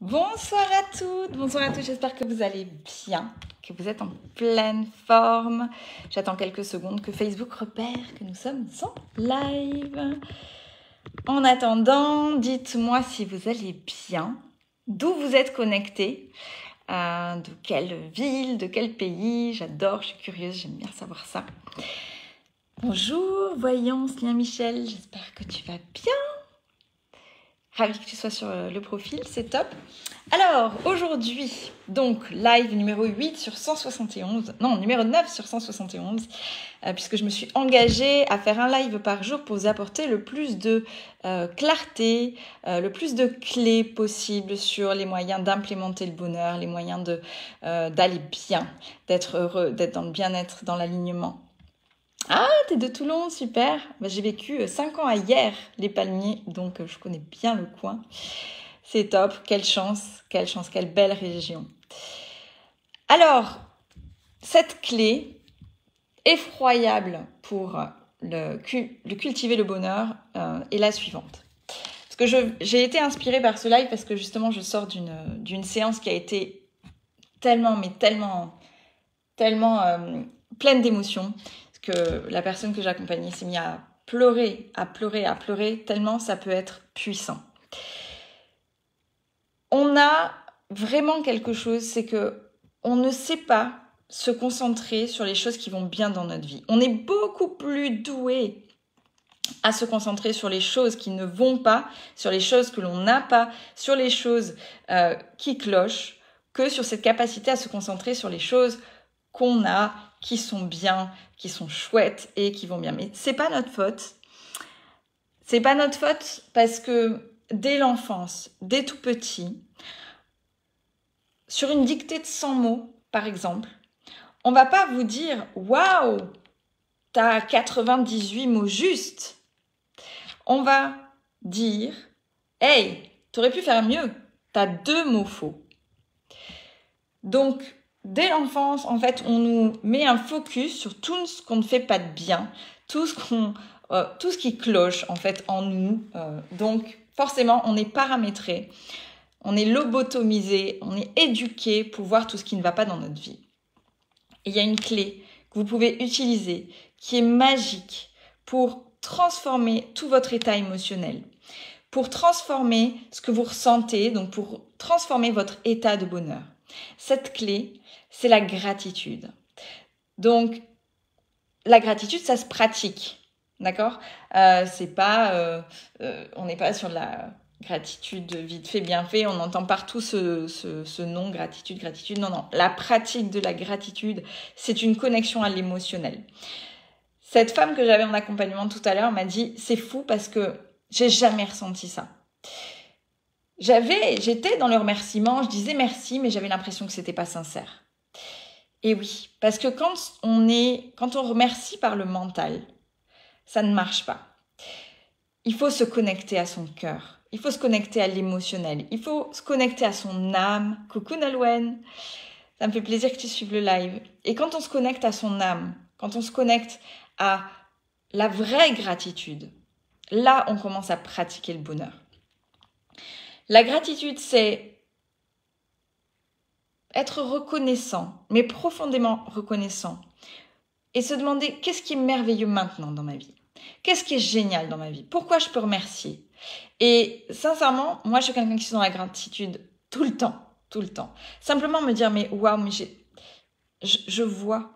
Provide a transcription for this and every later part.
Bonsoir à toutes, bonsoir à tous, j'espère que vous allez bien, que vous êtes en pleine forme. J'attends quelques secondes que Facebook repère que nous sommes en live. En attendant, dites-moi si vous allez bien, d'où vous êtes connectés, de quelle ville, de quel pays. J'adore, je suis curieuse, j'aime bien savoir ça. Bonjour, Voyance, Lien Michel, j'espère que tu vas bien. Ravie que tu sois sur le profil, c'est top. Alors, aujourd'hui, donc, live numéro 8 sur 171, non, numéro 9 sur 171, puisque je me suis engagée à faire un live par jour pour vous apporter le plus de clarté, le plus de clés possibles sur les moyens d'implémenter le bonheur, les moyens d'aller bien, d'être heureux, d'être dans le bien-être, dans l'alignement. Ah, t'es de Toulon, super. Bah, j'ai vécu 5 ans à Hyères, les Palmiers, donc je connais bien le coin. C'est top, quelle chance, quelle belle région. Alors, cette clé effroyable pour cultiver le bonheur est la suivante. Parce que j'ai été inspirée par ce live parce que justement, je sors d'une séance qui a été tellement pleine d'émotions. Que la personne que j'accompagnais s'est mise à pleurer, tellement ça peut être puissant. On a vraiment quelque chose, c'est que on ne sait pas se concentrer sur les choses qui vont bien dans notre vie. On est beaucoup plus doué à se concentrer sur les choses qui ne vont pas, sur les choses que l'on n'a pas, sur les choses qui clochent, que sur cette capacité à se concentrer sur les choses qu'on a, qui sont bien, qui sont chouettes et qui vont bien. Mais c'est pas notre faute. C'est pas notre faute parce que dès l'enfance, dès tout petit, sur une dictée de 100 mots, par exemple, on va pas vous dire « Waouh, t'as 98 mots justes !» On va dire « Hey, t'aurais pu faire mieux, t'as 2 mots faux. » Donc, dès l'enfance, en fait, on nous met un focus sur tout ce qu'on ne fait pas de bien, tout ce qui cloche, en fait, en nous. Donc, forcément, on est paramétré, on est lobotomisé, on est éduqué pour voir tout ce qui ne va pas dans notre vie. Et il y a une clé que vous pouvez utiliser qui est magique pour transformer tout votre état émotionnel, pour transformer ce que vous ressentez, donc pour transformer votre état de bonheur. Cette clé, c'est la gratitude. Donc, la gratitude, ça se pratique, d'accord ? C'est pas, on n'est pas sur de la gratitude vite fait, bien fait. On entend partout ce nom, gratitude. Non. La pratique de la gratitude, c'est une connexion à l'émotionnel. Cette femme que j'avais en accompagnement tout à l'heure m'a dit, c'est fou parce que j'ai jamais ressenti ça. J'étais dans le remerciement, je disais merci, mais j'avais l'impression que c'était pas sincère. Et oui, parce que quand on remercie par le mental, ça ne marche pas. Il faut se connecter à son cœur, il faut se connecter à l'émotionnel, il faut se connecter à son âme. Coucou Nolwenn, ça me fait plaisir que tu suives le live. Et quand on se connecte à son âme, quand on se connecte à la vraie gratitude, là on commence à pratiquer le bonheur. La gratitude, c'est être reconnaissant, mais profondément reconnaissant. Et se demander qu'est-ce qui est merveilleux maintenant dans ma vie ? Qu'est-ce qui est génial dans ma vie ? Pourquoi je peux remercier ? Et sincèrement, moi je suis quelqu'un qui est dans la gratitude tout le temps. Simplement me dire, mais waouh, mais je vois,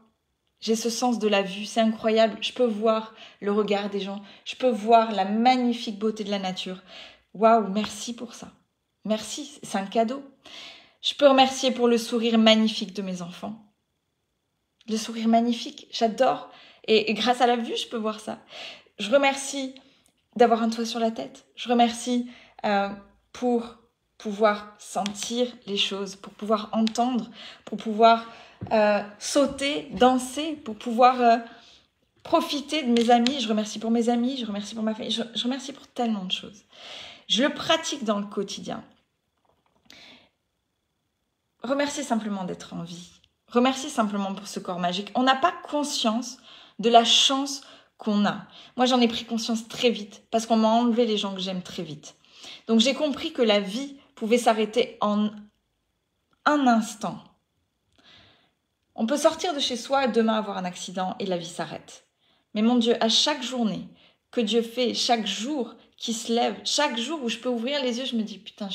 j'ai ce sens de la vue, c'est incroyable. Je peux voir le regard des gens, je peux voir la magnifique beauté de la nature. Waouh, merci pour ça. Merci, c'est un cadeau. Je peux remercier pour le sourire magnifique de mes enfants. Le sourire magnifique, j'adore. Et grâce à la vue, je peux voir ça. Je remercie d'avoir un toit sur la tête. Je remercie pour pouvoir sentir les choses, pour pouvoir entendre, pour pouvoir sauter, danser, pour pouvoir profiter de mes amis. Je remercie pour mes amis, je remercie pour ma famille, je remercie pour tellement de choses. Je le pratique dans le quotidien. Remercier simplement d'être en vie. Remercier simplement pour ce corps magique. On n'a pas conscience de la chance qu'on a. Moi, j'en ai pris conscience très vite parce qu'on m'a enlevé les gens que j'aime très vite. Donc, j'ai compris que la vie pouvait s'arrêter en un instant. On peut sortir de chez soi et demain avoir un accident et la vie s'arrête. Mais mon Dieu, à chaque journée que Dieu fait, chaque jour qui se lève, chaque jour où je peux ouvrir les yeux, je me dis putain,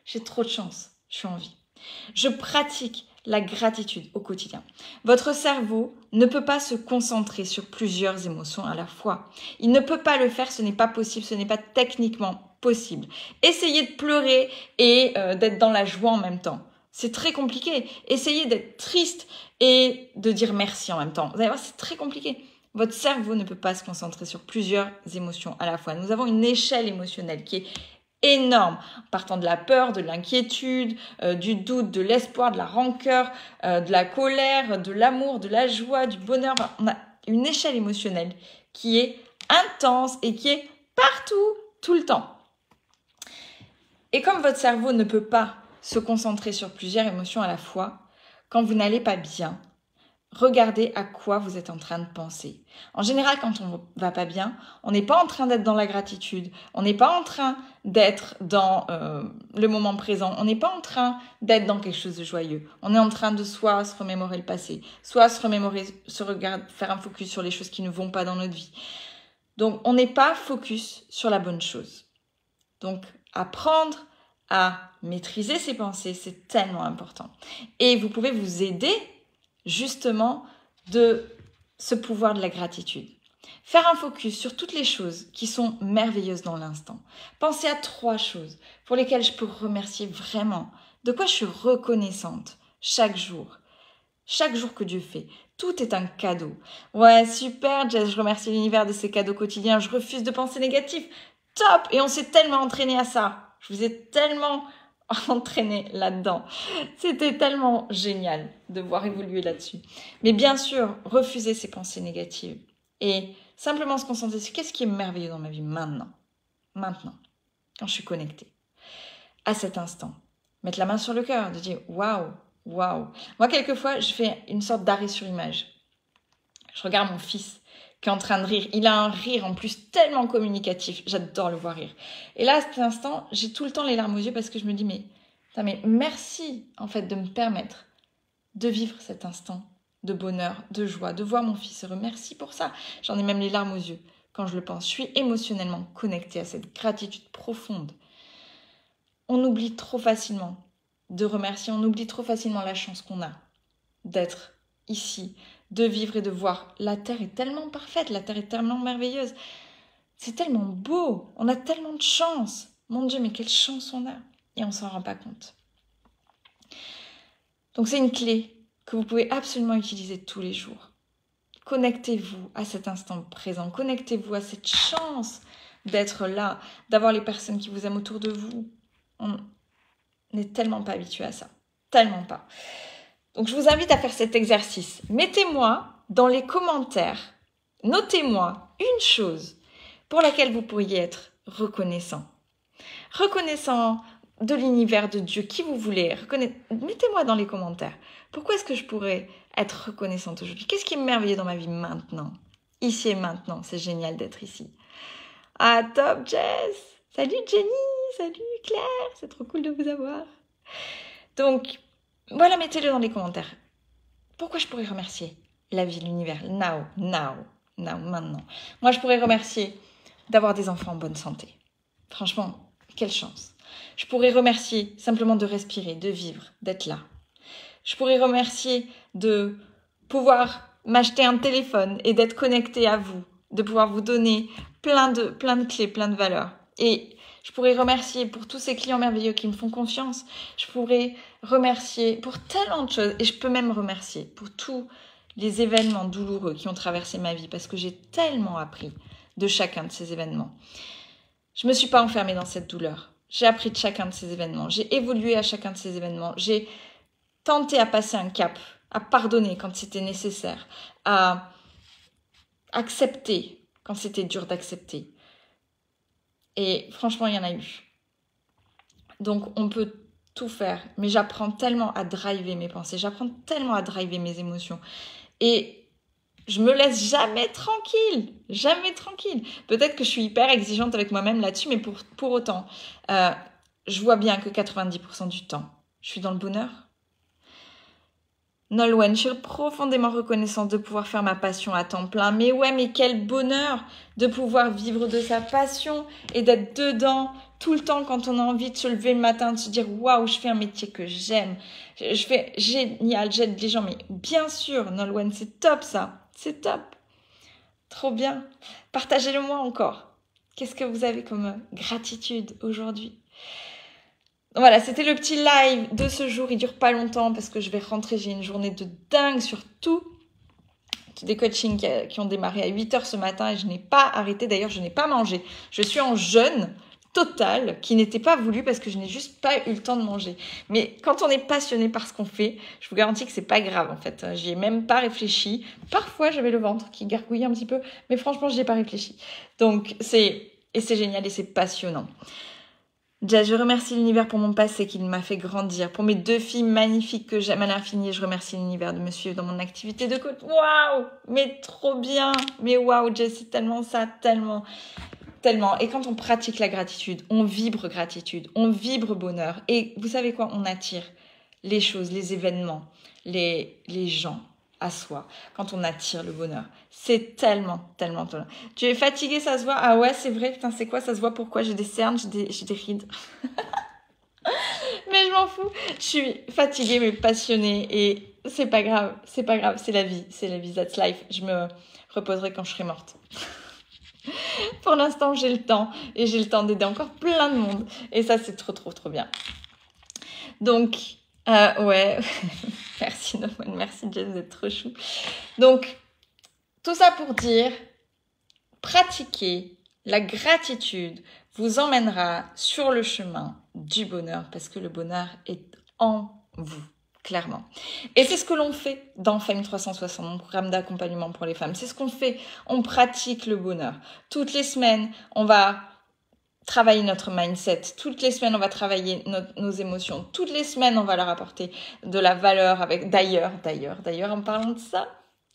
j'ai trop de chance, je suis en vie. Je pratique la gratitude au quotidien. Votre cerveau ne peut pas se concentrer sur plusieurs émotions à la fois. Il ne peut pas le faire, ce n'est pas possible, ce n'est pas techniquement possible. Essayez de pleurer et d'être dans la joie en même temps. C'est très compliqué. Essayez d'être triste et de dire merci en même temps. Vous allez voir, c'est très compliqué. Votre cerveau ne peut pas se concentrer sur plusieurs émotions à la fois. Nous avons une échelle émotionnelle qui est énorme, partant de la peur, de l'inquiétude, du doute, de l'espoir, de la rancœur, de la colère, de l'amour, de la joie, du bonheur. On a une échelle émotionnelle qui est intense et qui est partout, tout le temps. Et comme votre cerveau ne peut pas se concentrer sur plusieurs émotions à la fois, quand vous n'allez pas bien, regardez à quoi vous êtes en train de penser. En général, quand on va pas bien, on n'est pas en train d'être dans la gratitude, on n'est pas en train d'être dans le moment présent, on n'est pas en train d'être dans quelque chose de joyeux. On est en train de soit se remémorer le passé, soit se remémorer, faire un focus sur les choses qui ne vont pas dans notre vie. Donc, on n'est pas focus sur la bonne chose. Donc, apprendre à maîtriser ses pensées, c'est tellement important. Et vous pouvez vous aider justement de ce pouvoir de la gratitude. Faire un focus sur toutes les choses qui sont merveilleuses dans l'instant. Pensez à 3 choses pour lesquelles je peux remercier vraiment. De quoi je suis reconnaissante chaque jour. Chaque jour que Dieu fait. Tout est un cadeau. Ouais, super Jess, je remercie l'univers de ces cadeaux quotidiens. Je refuse de penser négatif. Top! Et on s'est tellement entraîné à ça. Je vous ai tellement entraîné là-dedans. C'était tellement génial de voir évoluer là-dessus. Mais bien sûr, refuser ces pensées négatives et simplement se concentrer sur qu'est-ce qui est merveilleux dans ma vie maintenant, quand je suis connectée, à cet instant. Mettre la main sur le cœur, de dire waouh, waouh. Moi, quelquefois, je fais une sorte d'arrêt sur image. Je regarde mon fils qui est en train de rire. Il a un rire en plus tellement communicatif. J'adore le voir rire. Et là, à cet instant, j'ai tout le temps les larmes aux yeux parce que je me dis, mais merci en fait de me permettre de vivre cet instant de bonheur, de joie, de voir mon fils heureux. Merci pour ça. J'en ai même les larmes aux yeux quand je le pense. Je suis émotionnellement connectée à cette gratitude profonde. On oublie trop facilement de remercier. On oublie trop facilement la chance qu'on a d'être ici, de vivre et de voir. La terre est tellement parfaite, la terre est tellement merveilleuse. C'est tellement beau, on a tellement de chance. Mon Dieu, mais quelle chance on a. Et on ne s'en rend pas compte. Donc c'est une clé que vous pouvez absolument utiliser tous les jours. Connectez-vous à cet instant présent. Connectez-vous à cette chance d'être là, d'avoir les personnes qui vous aiment autour de vous. On n'est tellement pas habitué à ça. Tellement pas. Donc, je vous invite à faire cet exercice. Mettez-moi dans les commentaires, notez-moi une chose pour laquelle vous pourriez être reconnaissant. Reconnaissant de l'univers, de Dieu, qui vous voulez. Mettez-moi dans les commentaires. Pourquoi est-ce que je pourrais être reconnaissante aujourd'hui? Qu'est-ce qui est merveilleux dans ma vie maintenant? Ici et maintenant, c'est génial d'être ici. Ah, top, Jess! Salut, Jenny! Salut, Claire! C'est trop cool de vous avoir. Donc, voilà, mettez-le dans les commentaires. Pourquoi je pourrais remercier la vie, l'univers, maintenant. Moi, je pourrais remercier d'avoir des enfants en bonne santé. Franchement, quelle chance. Je pourrais remercier simplement de respirer, de vivre, d'être là. Je pourrais remercier de pouvoir m'acheter un téléphone et d'être connectée à vous, de pouvoir vous donner plein de clés, plein de valeurs. Et je pourrais remercier pour tous ces clients merveilleux qui me font confiance. Je pourrais remercier pour tellement de choses. Et je peux même remercier pour tous les événements douloureux qui ont traversé ma vie parce que j'ai tellement appris de chacun de ces événements. Je ne me suis pas enfermée dans cette douleur. J'ai appris de chacun de ces événements. J'ai évolué à chacun de ces événements. J'ai tenté à passer un cap, à pardonner quand c'était nécessaire, à accepter quand c'était dur d'accepter. Et franchement, il y en a eu. Donc, on peut tout faire. Mais j'apprends tellement à driver mes pensées. J'apprends tellement à driver mes émotions. Et je me laisse jamais tranquille. Jamais tranquille. Peut-être que je suis hyper exigeante avec moi-même là-dessus, mais pour autant, je vois bien que 90% du temps, je suis dans le bonheur. Nolwenn, je suis profondément reconnaissante de pouvoir faire ma passion à temps plein. Mais ouais, mais quel bonheur de pouvoir vivre de sa passion et d'être dedans tout le temps quand on a envie de se lever le matin, de se dire waouh, je fais un métier que j'aime. Je fais génial, j'aide les gens. Mais bien sûr, Nolwenn, c'est top ça. C'est top. Trop bien. Partagez-le moi encore. Qu'est-ce que vous avez comme gratitude aujourd'hui ? Voilà, c'était le petit live de ce jour. Il dure pas longtemps parce que je vais rentrer. J'ai une journée de dingue sur tout. Des coachings qui ont démarré à 8h ce matin et je n'ai pas arrêté. D'ailleurs, je n'ai pas mangé. Je suis en jeûne total qui n'était pas voulu parce que je n'ai juste pas eu le temps de manger. Mais quand on est passionné par ce qu'on fait, je vous garantis que c'est pas grave en fait. J'y ai même pas réfléchi. Parfois, j'avais le ventre qui gargouillait un petit peu, mais franchement, j'y ai pas réfléchi. Donc, c'est génial et c'est passionnant. Jazz, je remercie l'univers pour mon passé qui m'a fait grandir, pour mes 2 filles magnifiques que j'aime à l'infini. Je remercie l'univers de me suivre dans mon activité de coach. Waouh, mais trop bien, mais waouh, Jazz, c'est tellement ça, tellement. Et quand on pratique la gratitude, on vibre gratitude, on vibre bonheur. Et vous savez quoi, on attire les choses, les événements, les gens à soi. Quand on attire le bonheur, c'est tellement. Tu es fatiguée, ça se voit. Ah ouais, c'est vrai, putain, c'est quoi, ça se voit pourquoi j'ai des cernes, j'ai des rides. Mais je m'en fous. Je suis fatiguée mais passionnée et c'est pas grave, c'est la vie, that's life. Je me reposerai quand je serai morte. Pour l'instant, j'ai le temps et j'ai le temps d'aider encore plein de monde et ça, c'est trop bien. Donc, ouais, merci Nolwenn, merci Jess, vous êtes trop chou. Donc, tout ça pour dire, pratiquer la gratitude vous emmènera sur le chemin du bonheur parce que le bonheur est en vous, clairement. Et c'est ce que l'on fait dans Femme 360, mon programme d'accompagnement pour les femmes. C'est ce qu'on fait, on pratique le bonheur. Toutes les semaines, on va travailler notre mindset. Toutes les semaines, on va travailler nos émotions. Toutes les semaines, on va leur apporter de la valeur avec... D'ailleurs, en parlant de ça,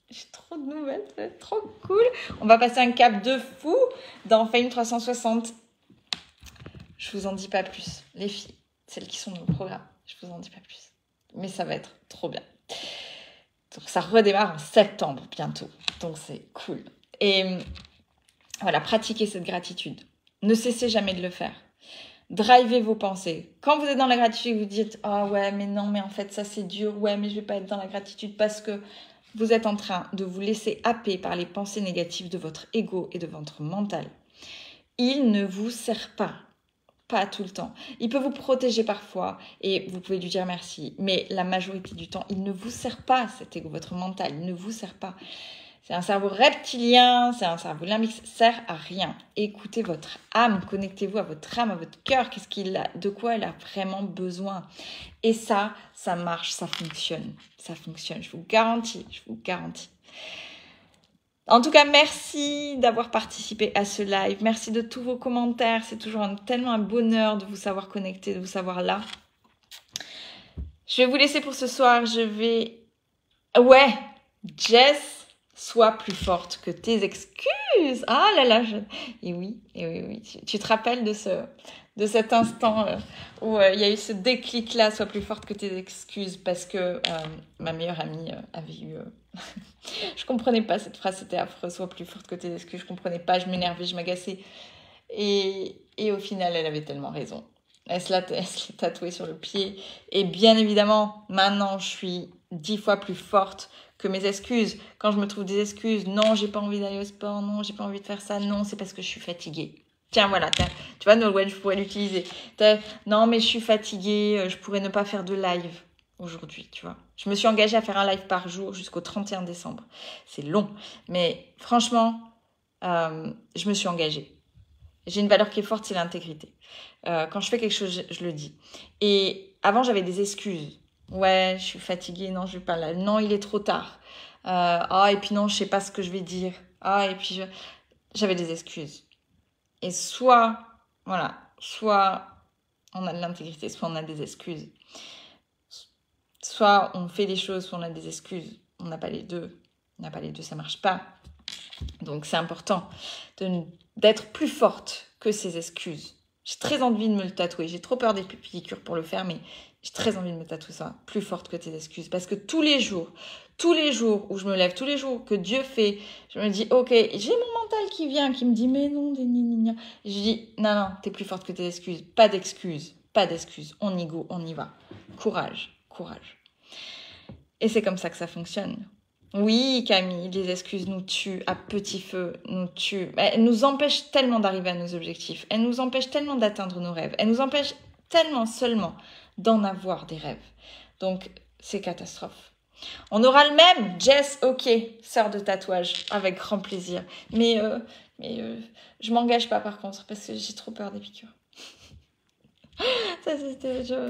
j'ai trop de nouvelles, ça va être trop cool. On va passer un cap de fou dans Fame 360. Je vous en dis pas plus. Les filles, celles qui sont dans le programme, je vous en dis pas plus. Mais ça va être trop bien. Donc, ça redémarre en septembre bientôt. Donc, c'est cool. Et voilà, pratiquez cette gratitude. Ne cessez jamais de le faire. Drivez vos pensées. Quand vous êtes dans la gratitude, vous dites « Ah ouais, mais non, mais en fait, ça c'est dur. Ouais, mais je vais pas être dans la gratitude parce que vous êtes en train de vous laisser happer par les pensées négatives de votre ego et de votre mental. Il ne vous sert pas tout le temps. Il peut vous protéger parfois et vous pouvez lui dire merci. Mais la majorité du temps, il ne vous sert pas, cet ego, votre mental. Il ne vous sert pas. C'est un cerveau reptilien, c'est un cerveau limbique, ça sert à rien. Écoutez votre âme, connectez-vous à votre âme, à votre cœur, de quoi elle a vraiment besoin. Et ça marche, ça fonctionne, je vous garantis. En tout cas, merci d'avoir participé à ce live, merci de tous vos commentaires, c'est toujours tellement un bonheur de vous savoir connecté, de vous savoir là. Je vais vous laisser pour ce soir, Ouais, Jess, sois plus forte que tes excuses. Ah là là, Et oui. Tu te rappelles de cet instant où il y a eu ce déclic-là, sois plus forte que tes excuses, parce que ma meilleure amie avait eu... Je comprenais pas cette phrase, c'était affreux, sois plus forte que tes excuses. Je comprenais pas, je m'énervais, je m'agaçais. Et au final, elle avait tellement raison. Elle se l'est tatouée sur le pied. Et bien évidemment, maintenant, je suis 10 fois plus forte que mes excuses. Quand je me trouve des excuses, non, j'ai pas envie d'aller au sport, non, j'ai pas envie de faire ça, non, c'est parce que je suis fatiguée. Tiens, voilà, tu vois, Nolwenn, je pourrais l'utiliser. Non, mais je suis fatiguée, je pourrais ne pas faire de live aujourd'hui, tu vois. Je me suis engagée à faire un live par jour jusqu'au 31 décembre. C'est long, mais franchement, je me suis engagée. J'ai une valeur qui est forte, c'est l'intégrité. Quand je fais quelque chose, je le dis. Et avant, j'avais des excuses. Ouais, je suis fatiguée, non, je vais pas là. Non, il est trop tard. Et puis non, je sais pas ce que je vais dire. Et puis j'avais des excuses. Et soit on a de l'intégrité, soit on a des excuses. Soit on fait des choses, soit on a des excuses. On n'a pas les deux. Ça marche pas. Donc c'est important d'être plus forte que ces excuses. J'ai très envie de me le tatouer. J'ai trop peur des piqûres pour le faire, mais j'ai très envie de me tatouer ça. Plus forte que tes excuses. Parce que tous les jours où je me lève, tous les jours que Dieu fait, je me dis, ok, j'ai mon mental qui vient, qui me dit, mais non, je dis, non, t'es plus forte que tes excuses. Pas d'excuses. On y go, on y va. Courage. Et c'est comme ça que ça fonctionne. Oui, Camille, les excuses nous tuent à petit feu, nous tuent. Elles nous empêchent tellement d'arriver à nos objectifs. Elles nous empêchent tellement d'atteindre nos rêves. Elles nous empêchent tellement seulement d'en avoir des rêves. Donc, c'est catastrophe. On aura le même, Jess, ok, sœur de tatouage, avec grand plaisir. Mais je m'engage pas par contre, parce que j'ai trop peur des piqûres.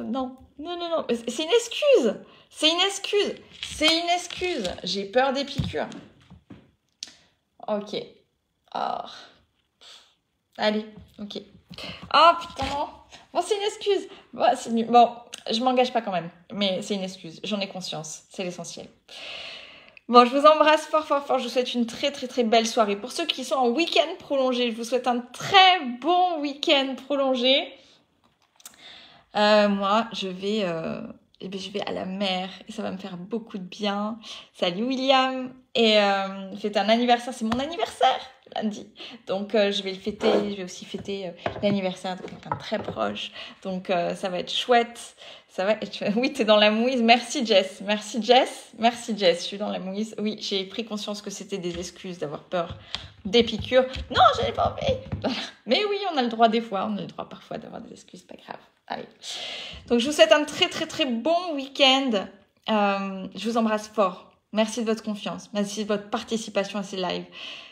Non. C'est une excuse. J'ai peur des piqûres. Ok. Oh. Allez, ok. Ah, putain, non. Bon, c'est une excuse. Bon, je m'engage pas quand même. Mais c'est une excuse. J'en ai conscience. C'est l'essentiel. Bon, je vous embrasse fort. Je vous souhaite une très, très, très belle soirée. Pour ceux qui sont en week-end prolongé, je vous souhaite un très bon week-end prolongé. Moi, je vais à la mer et ça va me faire beaucoup de bien. Salut William. Et c'est un anniversaire, c'est mon anniversaire lundi. Donc je vais le fêter, je vais aussi fêter l'anniversaire de quelqu'un de très proche. Donc ça va être chouette. Oui, t'es dans la mouise. Merci Jess. Je suis dans la mouise. Oui, j'ai pris conscience que c'était des excuses d'avoir peur des piqûres. Non, j'avais pas envie. Voilà. Mais oui, on a le droit des fois, on a le droit parfois d'avoir des excuses, pas grave. Allez. Donc je vous souhaite un très très très bon week-end. Je vous embrasse fort. Merci de votre confiance. Merci de votre participation à ces lives.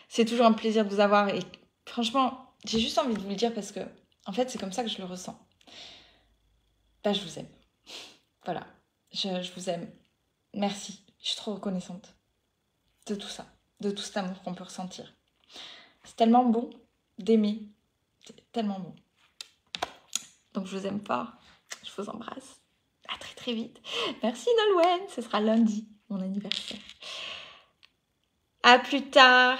C'est toujours un plaisir de vous avoir. Et franchement, j'ai juste envie de vous le dire parce que, en fait, c'est comme ça que je le ressens. Bah, je vous aime. Voilà. Je vous aime. Merci. Je suis trop reconnaissante de tout ça. De tout cet amour qu'on peut ressentir. C'est tellement bon d'aimer. C'est tellement bon. Donc, je vous aime fort. Je vous embrasse. À très très vite. Merci Nolwenn. Ce sera lundi, mon anniversaire. À plus tard.